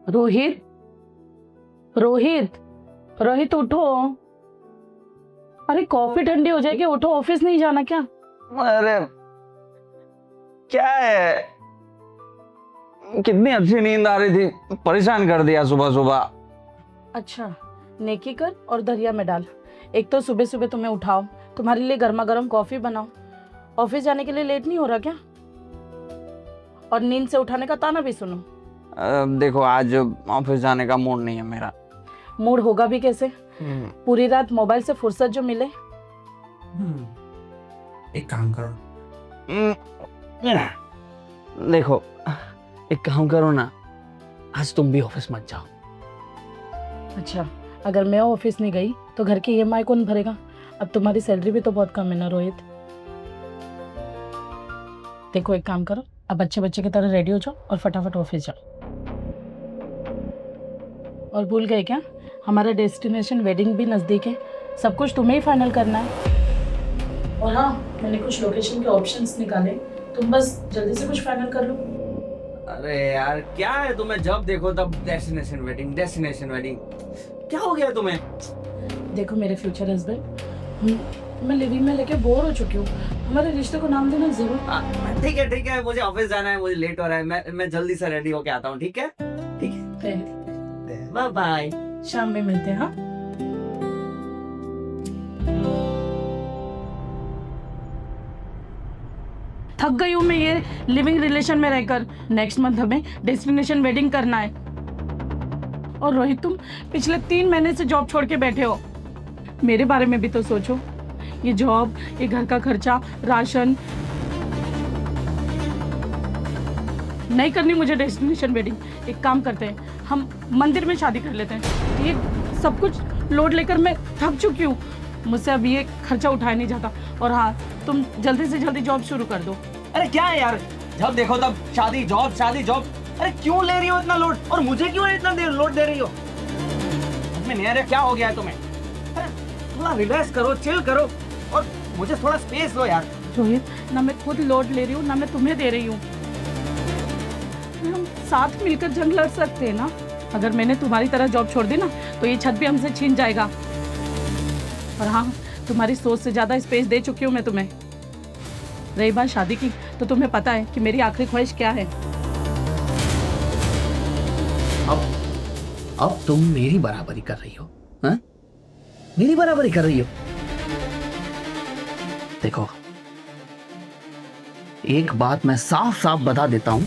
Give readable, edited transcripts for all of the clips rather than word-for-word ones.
रोहित, रोहित, रोहित उठो। अरे कॉफी ठंडी हो जाएगी, उठो, ऑफिस नहीं जाना क्या? अरे क्या है, कितनी अच्छी नींद आ रही थी, परेशान कर दिया सुबह सुबह। अच्छा, नेकी कर और दरिया में डाल। एक तो सुबह सुबह तुम्हें उठाओ, तुम्हारे लिए गर्मा गर्म कॉफी बनाओ। ऑफिस जाने के लिए लेट नहीं हो रहा क्या? और नींद से उठाने का ताना भी सुनो। देखो आज ऑफिस जाने का मूड नहीं है मेरा। मूड होगा भी कैसे? पूरी रात मोबाइल से फुर्सत जो मिले। एक काम करो, देखो एक काम करो ना, आज तुम भी ऑफिस मत जाओ। अच्छा, अगर मैं ऑफिस नहीं गई तो घर की ईएमआई कौन भरेगा? अब तुम्हारी सैलरी भी तो बहुत कम है ना रोहित। देखो एक काम करो, अब बच्चे बच्चे की तरह रेडी हो जाओ और फटाफट ऑफिस जाओ। और भूल गए क्या, हमारा डेस्टिनेशन वेडिंग भी नज़दीक है, सब कुछ तुम्हें ही फाइनल करना है। और हाँ, मैंने कुछ लोकेशन के ऑप्शंस निकाले, तुम बस जल्दी से कुछ फाइनल कर लो। अरे यार क्या है तुम्हें, जब देखो तब डेस्टिनेशन वेडिंग डेस्टिनेशन वेडिंग, क्या हो गया तुम्हें? देखो मेरे फ्यूचर हस्बैंड, मैं लिविंग में लेके बोर हो चुकी हूँ, हमारे रिश्ते को नाम देना जरूर। ठीक है, मुझे ऑफिस जाना है, मुझे लेट हो रहा है, मैं जल्दी से रेडी होके आता हूँ। ठीक है, बाय बाय, शाम में मिलते हैं। हाँ, थक गई हूँ मैं ये लिविंग रिलेशन में रहकर। नेक्स्ट मंथ हमें डेस्टिनेशन वेडिंग करना है। और रोहित, तुम पिछले 3 महीने से जॉब छोड़ के बैठे हो, मेरे बारे में भी तो सोचो। ये जॉब, ये घर का खर्चा, राशन। नहीं करनी मुझे डेस्टिनेशन वेडिंग। एक काम करते हैं, हम मंदिर में शादी कर लेते हैं। ये सब कुछ लोड लेकर मैं थक चुकी हूँ, मुझसे अब ये खर्चा उठाया नहीं जाता। और हाँ, तुम जल्दी से जल्दी जॉब शुरू कर दो। अरे क्या है यार, जब देखो तब शादी जॉब शादी जॉब। अरे क्यों ले रही हो इतना लोड, और मुझे क्यों इतना लोड दे रही हो? मैं नहीं, अरे क्या हो गया है तुम्हें? अरे थोड़ा रिलैक्स करो, चिल करो, और मुझे थोड़ा स्पेस दो यार। रोहित, ना मैं खुद लोड ले रही हूँ, ना मैं तुम्हें दे रही हूँ। हम साथ मिलकर जंग लड़ सकते हैं ना। अगर मैंने तुम्हारी तरह जॉब छोड़ दी ना, तो ये छत भी हमसे छीन जाएगा। और हाँ, तुम्हारी सोच से ज्यादा स्पेस दे चुकी हूँ मैं तुम्हें। रही बात शादी की, तो तुम्हें पता है कि मेरी आखिरी ख्वाहिश क्या है। अब तुम मेरी बराबरी कर रही हो? हाँ, मेरी बराबरी कर रही हो? देखो, एक बात मैं साफ साफ बता देता हूं,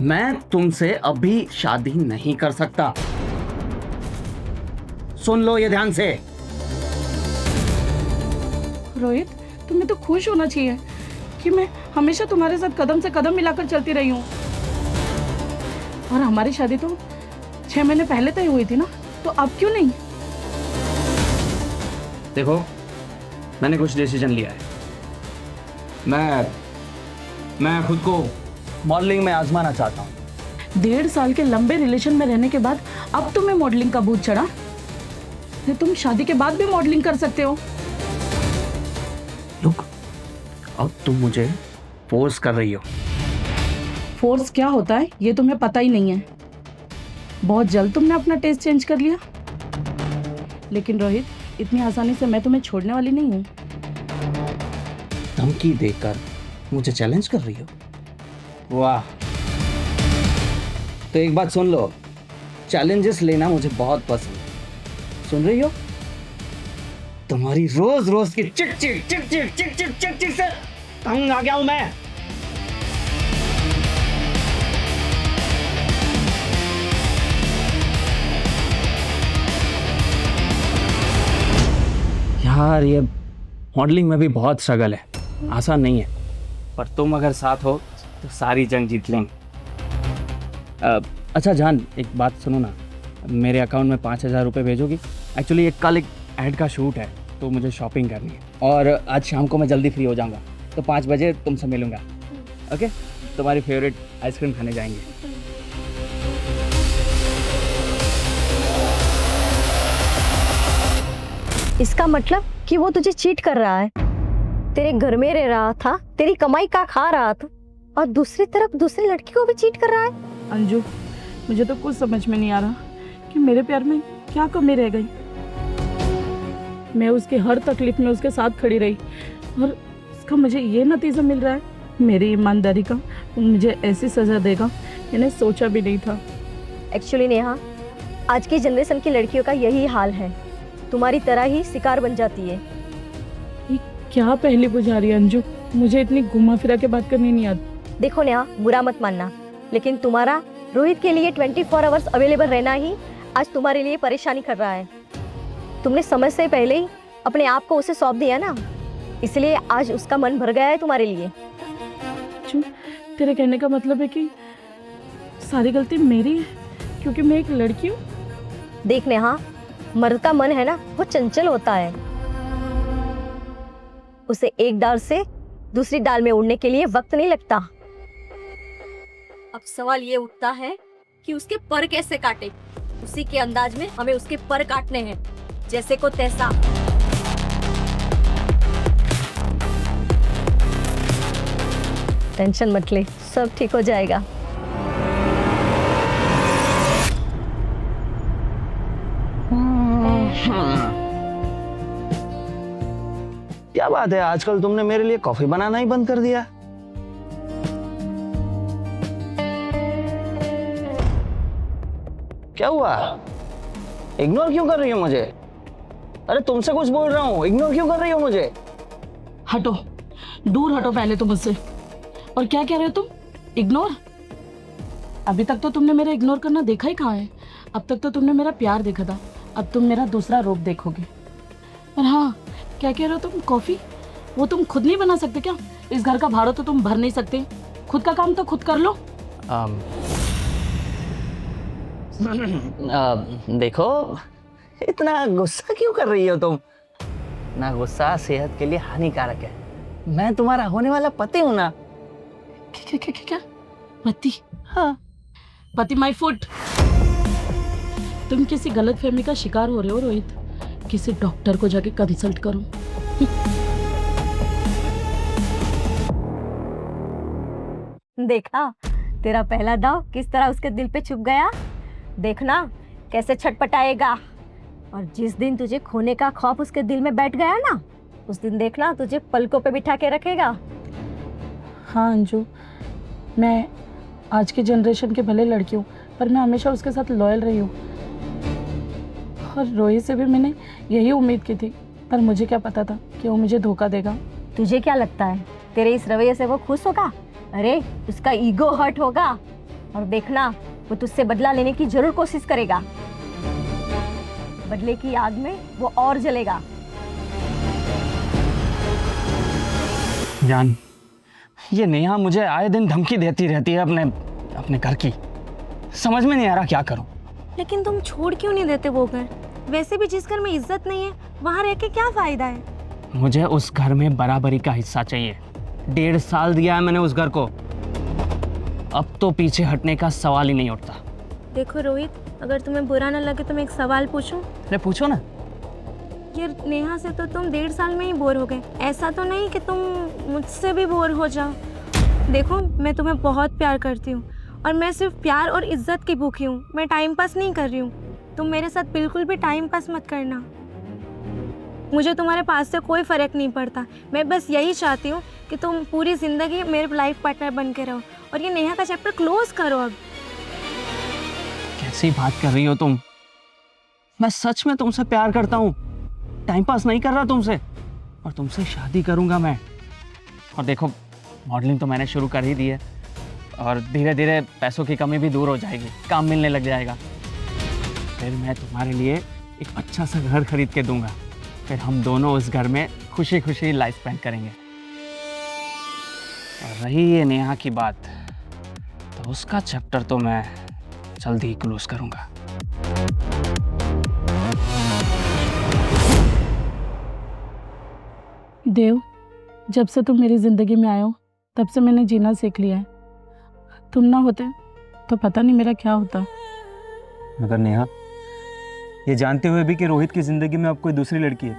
मैं तुमसे अभी शादी नहीं कर सकता। सुन लो ये ध्यान से। रोहित, तुम्हें तो खुश होना चाहिए कि मैं हमेशा तुम्हारे साथ कदम से कदम मिलाकर चलती रही हूँ। और हमारी शादी तो 6 महीने पहले तय हुई थी ना, तो अब क्यों नहीं? देखो, मैंने कुछ डिसीजन लिया है। मैं खुद को मॉडलिंग में आजमाना चाहता हूँ। 1.5 साल के लंबे रिलेशन में रहने के बाद अब तुम्हें मॉडलिंग का भूत चढ़ा? नहीं, तुम शादी के बाद भी मॉडलिंग कर सकते हो। लुक, अब तुम मुझे फोर्स कर रही हो। फोर्स क्या होता है ये तुम्हें पता ही नहीं है। बहुत जल्द तुमने अपना टेस्ट चेंज कर लिया। लेकिन रोहित, इतनी आसानी से मैं तुम्हें छोड़ने वाली नहीं हूँ। धमकी देकर मुझे चैलेंज कर रही हो? वाह, तो एक बात सुन लो, चैलेंजेस लेना मुझे बहुत पसंद है। सुन रही हो? तुम्हारी रोज रोज की चिक चिक चिक चिक चिक चिक चिक चिक से तंग आ गया हूं मैं। यार, ये मॉडलिंग में भी बहुत स्ट्रगल है, आसान नहीं है। पर तुम अगर साथ हो तो सारी जंग जीत लेंगे। अच्छा जान, एक बात सुनो ना, मेरे अकाउंट में 5,000 रुपये भेजोगी? एक्चुअली कल एक ऐड का शूट है, तो मुझे शॉपिंग करनी है, और आज शाम को मैं जल्दी फ्री हो जाऊंगा, तो 5 बजे तुमसे मिलूंगा। ओके, तुम्हारी फेवरेट आइसक्रीम खाने जाएंगे। इसका मतलब कि वो तुझे चीट कर रहा है, तेरे घर में रह रहा था, तेरी कमाई का खा रहा था, और दूसरी तरफ दूसरी लड़की को भी चीट कर रहा है। अंजू, मुझे तो कुछ समझ में नहीं आ रहा कि मेरे प्यार में क्या कमी रह गई। मैं उसकी हर तकलीफ में उसके साथ खड़ी रही और उसका मुझे ये नतीजा मिल रहा है। मेरी ईमानदारी का वो मुझे ऐसी सज़ा देगा मैंने सोचा भी नहीं था। एक्चुअली नेहा, आज की जनरेशन की लड़कियों का यही हाल है, तुम्हारी तरह ही शिकार बन जाती है। ये क्या पहली बुझा रही है अंजू? मुझे इतनी घुमा फिरा के बात करनी नहीं आती। देखो नेहा, बुरा मत मानना, लेकिन तुम्हारा रोहित के लिए 24 आवर्स अवेलेबल रहना ही आज तुम्हारे लिए परेशानी कर रहा है। तुमने समय से पहले ही अपने आप को उसे सौंप दिया ना, इसलिए आज उसका मन भर गया है तुम्हारे लिए। अंजू, तेरे कहने का मतलब है कि सारी गलती मेरी है क्योंकि मैं एक लड़की हूँ? देख नेहा, मर्द का मन है ना वो चंचल होता है, उसे एक डाल से दूसरी डाल में उड़ने के लिए वक्त नहीं लगता। अब सवाल ये उठता है कि उसके पर कैसे काटे। उसी के अंदाज में हमें उसके पर काटने हैं, जैसे को तैसा। टेंशन मत ले, सब ठीक हो जाएगा। क्या बात है, आजकल तुमने मेरे लिए कॉफी बनाना ही बंद कर दिया। क्या हुआ? इग्नोर क्यों कर रही हो मुझे? अरे तुमसे कुछ बोल रहा हूँ, इग्नोर क्यों कर रही हो मुझे? हटो, दूर हटो पहले तो मुझसे। और क्या कह रहे हो तुम? इग्नोर? अभी तक तो तुमने मेरा इग्नोर करना देखा ही कहाँ है। अब तक तो तुमने मेरा प्यार देखा था, अब तुम मेरा दूसरा रूप देखोगे। और हाँ, क्या कह रहे हो तुम? कॉफी वो तुम खुद नहीं बना सकते क्या? इस घर का भाड़ा तो तुम भर नहीं सकते? खुद का काम तो खुद कर लो। देखो, इतना गुस्सा क्यों कर रही हो तुम? ना, गुस्सा सेहत के लिए हानिकारक है। मैं तुम्हारा होने वाला पति हूं ना। क्या क्या क्या क्या? पति? हाँ। पति माय फुट। तुम किसी गलतफहमी का शिकार हो रहे हो रोहित। किसी डॉक्टर को जाके कंसल्ट करो। देखा, तेरा पहला दाव किस तरह उसके दिल पे छुप गया। देखना कैसे छटपटाएगा। और जिस दिन तुझे खोने का खौफ उसके दिल में बैठ गया ना, उस दिन देखना तुझे पलकों पे बिठा के रखेगा। हाँ अंजू, मैं आज की जनरेशन के भले लड़की हूँ, पर मैं हमेशा उसके साथ लॉयल रही हूँ। और रोहित से भी मैंने यही उम्मीद की थी, पर मुझे क्या पता था कि वो मुझे धोखा देगा। तुझे क्या लगता है तेरे इस रवैये से वो खुश होगा? अरे उसका ईगो हर्ट होगा। और देखना वो तुझसे बदला लेने की जरूर कोशिश करेगा। बदले की आग में वो और जलेगा। जान, ये नेहा मुझे आए दिन धमकी देती रहती है अपने घर की। समझ में नहीं आ रहा क्या करूं। लेकिन तुम छोड़ क्यों नहीं देते वो घर? वैसे भी जिस घर में इज्जत नहीं है वहाँ रह के क्या फायदा है? मुझे उस घर में बराबरी का हिस्सा चाहिए। 1.5 साल दिया है मैंने उस घर को, अब तो पीछे हटने का सवाल ही नहीं उठता। देखो रोहित, अगर तुम्हें बुरा ना लगे तो मैं एक सवाल पूछूं? अरे पूछो ना। ये नेहा से तो तुम 1.5 साल में ही बोर हो गए, ऐसा तो नहीं कि तुम मुझसे भी बोर हो जाओ। देखो, मैं तुम्हें बहुत प्यार करती हूँ और मैं सिर्फ प्यार और इज्जत की भूखी हूँ। मैं टाइम पास नहीं कर रही हूँ। तुम मेरे साथ बिल्कुल भी टाइम पास मत करना। मुझे तुम्हारे पास से कोई फ़र्क नहीं पड़ता। मैं बस यही चाहती हूँ कि तुम पूरी ज़िंदगी मेरे लाइफ पार्टनर बन के रहो और ये नेहा का चैप्टर क्लोज करो। अब कैसी बात कर रही हो तुम? मैं सच में तुमसे प्यार करता हूँ, टाइम पास नहीं कर रहा तुमसे। और तुमसे शादी करूँगा मैं। और देखो, मॉडलिंग तो मैंने शुरू कर ही दी है और धीरे धीरे पैसों की कमी भी दूर हो जाएगी, काम मिलने लग जाएगा। फिर मैं तुम्हारे लिए एक अच्छा सा घर खरीद के दूंगा। फिर हम दोनों उस घर में खुशी खुशी लाइफ स्पेंड करेंगे। और रही ये नेहा की बात, तो उसका चैप्टर तो मैं जल्दी ही क्लोज करूंगा। देव, जब से तुम मेरी ज़िंदगी में आए हो तब से मैंने जीना सीख लिया है। तुम ना होते तो पता नहीं मेरा क्या होता। मगर नेहा, ये जानते हुए भी कि रोहित की ज़िंदगी में अब कोई दूसरी लड़की है,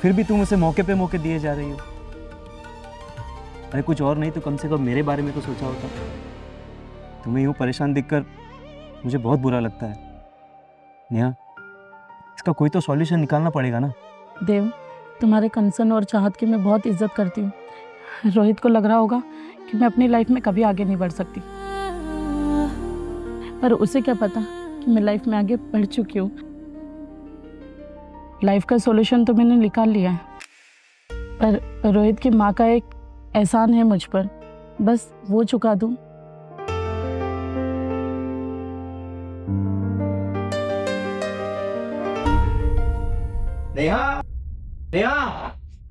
फिर भी तुम उसे मौके पे मौके दिए जा रही हो। अरे कुछ और नहीं तो कम से कम मेरे बारे में तो सोचा होता। तुम्हें यूँ परेशान दिखकर मुझे बहुत बुरा लगता है। नेहा, इसका कोई तो सॉल्यूशन निकालना पड़ेगा ना। देव, तुम्हारे कंसर्न और चाहत की मैं बहुत इज्जत करती हूँ। रोहित को लग रहा होगा कि मैं अपनी लाइफ में कभी आगे नहीं बढ़ सकती, पर उसे क्या पता कि मैं लाइफ में आगे बढ़ चुकी हूँ। लाइफ का सॉल्यूशन तो मैंने निकाल लिया है, पर रोहित की माँ का एक एहसान है मुझ पर, बस वो चुका दूँ। नेहा, नेहा,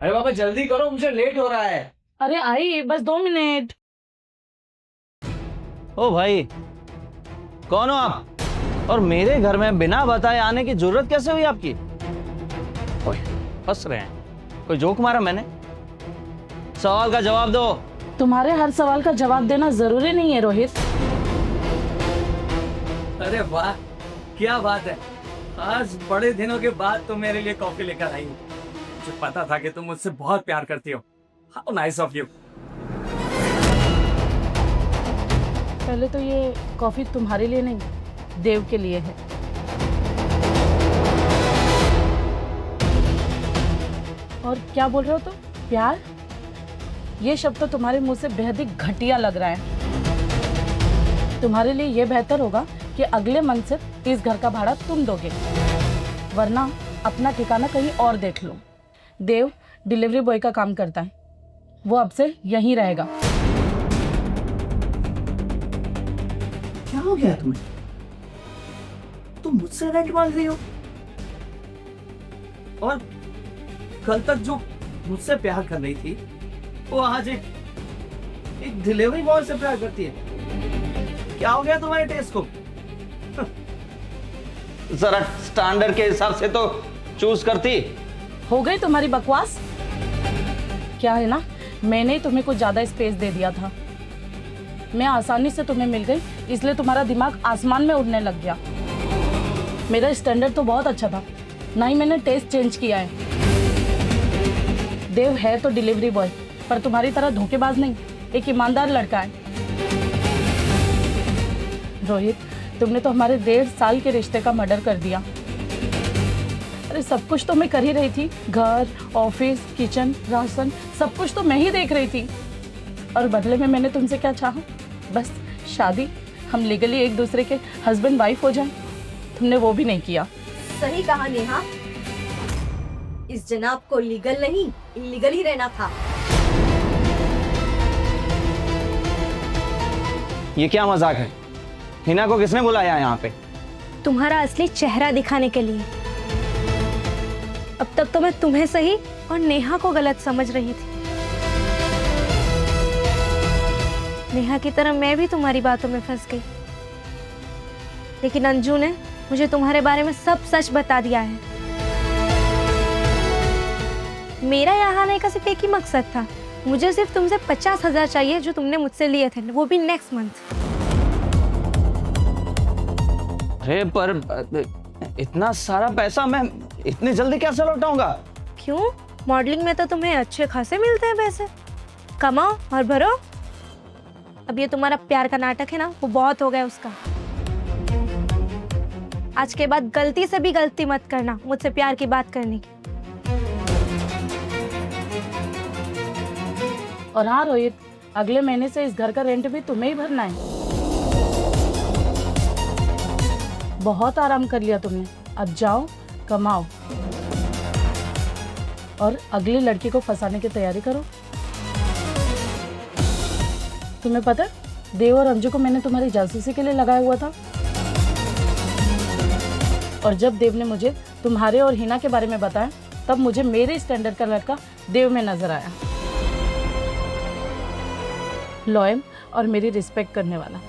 अरे बाबा जल्दी करो, मुझे लेट हो रहा है। अरे आई, बस 2 मिनट। ओ भाई, कौन हो आप? और मेरे घर में बिना बताए आने की जरूरत कैसे हुई आपकी? ओए, हंस रहे हैं, कोई जोक मारा मैंने? सवाल का जवाब दो। तुम्हारे हर सवाल का जवाब देना जरूरी नहीं है रोहित। अरे वाह, क्या बात है, आज बड़े दिनों के बाद तुम मेरे लिए कॉफी लेकर आई हो। मुझे पता था कि तुम मुझसे बहुत प्यार करती हो। How nice of you. पहले तो ये कॉफी तुम्हारे लिए नहीं, देव के लिए है। और क्या बोल रहे हो तुम? प्यार? ये शब्द तो तुम्हारे मुंह से बेहद ही घटिया लग रहा है। तुम्हारे लिए ये बेहतर होगा कि अगले मंथ से इस घर का भाड़ा तुम दोगे, वरना अपना ठिकाना कहीं और देख लो। देव डिलीवरी बॉय का काम करता है, वो अब से यहीं रहेगा। क्या हो गया तुम्हें? तुम मुझसे रेंट मांग रही हो, और कल तक जो मुझसे प्यार कर रही थी वो आज एक डिलीवरी बॉय से प्यार करती है। क्या हो गया तुम्हारे टेस्ट को? जरा स्टैंडर्ड के हिसाब से तो चूज करती। हो गई तुम्हारी बकवास। क्या है ना, मैंने तुम्हें कुछ ज्यादा स्पेस दे दिया था। मैं आसानी से तुम्हें मिल गई, इसलिए तुम्हारा दिमाग आसमान में उड़ने लग गया। मेरा स्टैंडर्ड तो बहुत अच्छा था, ना ही मैंने टेस्ट चेंज किया है। देव है तो डिलीवरी बॉय, पर तुम्हारी तरह धोखेबाज नहीं, एक ईमानदार लड़का है। रोहित, तुमने तो हमारे 1.5 साल के रिश्ते का मर्डर कर दिया। अरे सब कुछ तो मैं कर ही रही थी, घर, ऑफिस, किचन, राशन, सब कुछ तो मैं ही देख रही थी। और बदले में मैंने तुमसे क्या चाहा? बस शादी, हम लीगली एक दूसरे के हस्बैंड वाइफ हो जाएं। तुमने वो भी नहीं किया। सही कहा नेहा, इस जनाब को लीगल नहीं इलीगल ही रहना था। ये क्या मजाक है? हिना को किसने बुलाया यहाँ पे? तुम्हारा असली चेहरा दिखाने के लिए। अब तक तो मैं तुम्हें सही और नेहा को गलत समझ रही थी। नेहा की तरह मैं भी तुम्हारी बातों में फंस गई, लेकिन अंजू ने मुझे तुम्हारे बारे में सब सच बता दिया है। मेरा यहाँ आने का सिर्फ एक ही मकसद था, मुझे सिर्फ तुमसे 50,000 चाहिए जो तुमने मुझसे लिए थे, वो भी नेक्स्ट मंथ। अरे पर इतना सारा पैसा मैं इतनी जल्दी कैसे लौटाऊंगा? क्यों? मॉडलिंग में तो तुम्हें अच्छे खासे मिलते हैं पैसे, कमाओ और भरो। अब ये तुम्हारा प्यार का नाटक है ना, वो बहुत हो गया उसका। आज के बाद गलती से भी गलती मत करना मुझसे प्यार की बात करने की। और हाँ रोहित, अगले महीने से इस घर का रेंट भी तुम्हें ही भरना है। बहुत आराम कर लिया तुमने, अब जाओ कमाओ और अगली लड़की को फंसाने की तैयारी करो। तुम्हें पता है, देव और अंजू को मैंने तुम्हारी जासूसी के लिए लगाया हुआ था, और जब देव ने मुझे तुम्हारे और हिना के बारे में बताया, तब मुझे मेरे स्टैंडर्ड का लड़का देव में नजर आया। लॉयल और मेरी रिस्पेक्ट करने वाला।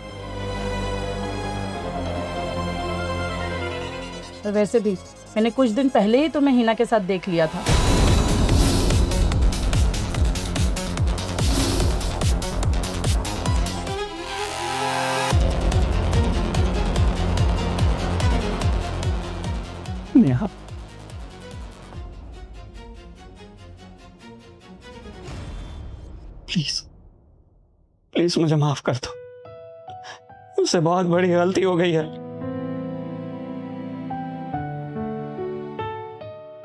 और वैसे भी मैंने कुछ दिन पहले ही तुम्हें हिना के साथ देख लिया था। नेहा, प्लीज प्लीज मुझे माफ कर दो, मुझसे बहुत बड़ी गलती हो गई है।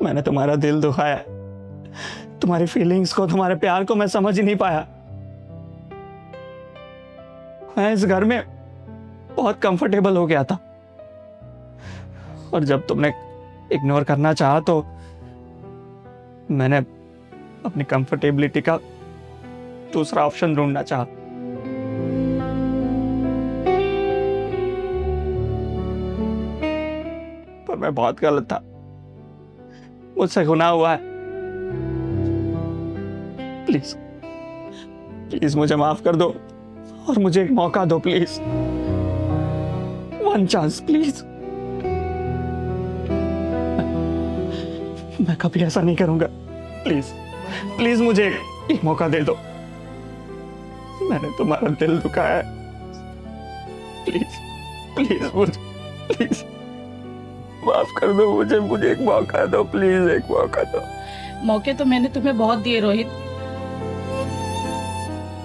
मैंने तुम्हारा दिल दुखाया, तुम्हारी फीलिंग्स को, तुम्हारे प्यार को मैं समझ ही नहीं पाया। मैं इस घर में बहुत कंफर्टेबल हो गया था, और जब तुमने इग्नोर करना चाहा तो मैंने अपनी कंफर्टेबिलिटी का दूसरा ऑप्शन ढूंढना चाहा। पर मैं बहुत गलत था, मुझसे गुनाह हुआ है। प्लीज प्लीज मुझे माफ कर दो और मुझे एक मौका दो, प्लीज। One chance please. मैं कभी ऐसा नहीं करूंगा। प्लीज प्लीज मुझे एक मौका दे दो। मैंने तुम्हारा दिल दुखाया है। प्लीज प्लीज मुझे, प्लीज माफ कर दो मुझे, मुझे एक मौका दो, प्लीज एक मौका दो। मौके तो मैंने तुम्हें बहुत दिए रोहित,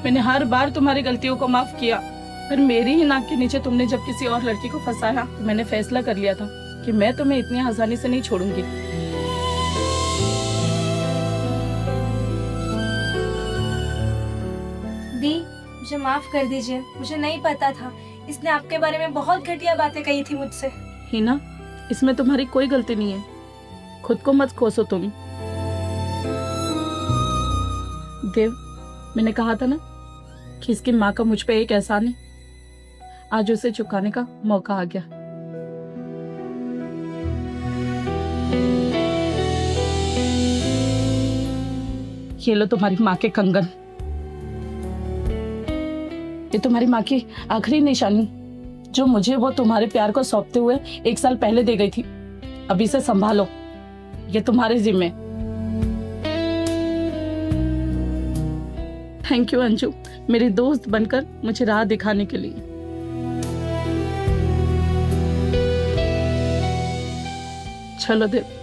मैंने हर बार तुम्हारी गलतियों को माफ किया, पर मेरी ही नाक के नीचे तुमने जब किसी और लड़की को फंसाया तो मैंने फैसला कर लिया था कि मैं तुम्हें इतनी आसानी से नहीं छोड़ूंगी। दी, मुझे माफ कर दीजिए, मुझे नहीं पता था। इसने आपके बारे में बहुत घटिया बातें कही थी मुझसे। हिना, इसमें तुम्हारी कोई गलती नहीं है, खुद को मत कोसो तुम। देव, मैंने कहा था ना कि इसकी माँ का मुझ पे एक एहसान है, आज उसे चुकाने का मौका आ गया। ये लो तुम्हारी माँ के कंगन, ये तुम्हारी माँ की आखिरी निशानी जो मुझे वो तुम्हारे प्यार को सौंपते हुए 1 साल पहले दे गई थी। अभी से संभालो, ये तुम्हारे जिम्मे। थैंक यू अंजू, मेरी दोस्त बनकर मुझे राह दिखाने के लिए। चलो देव।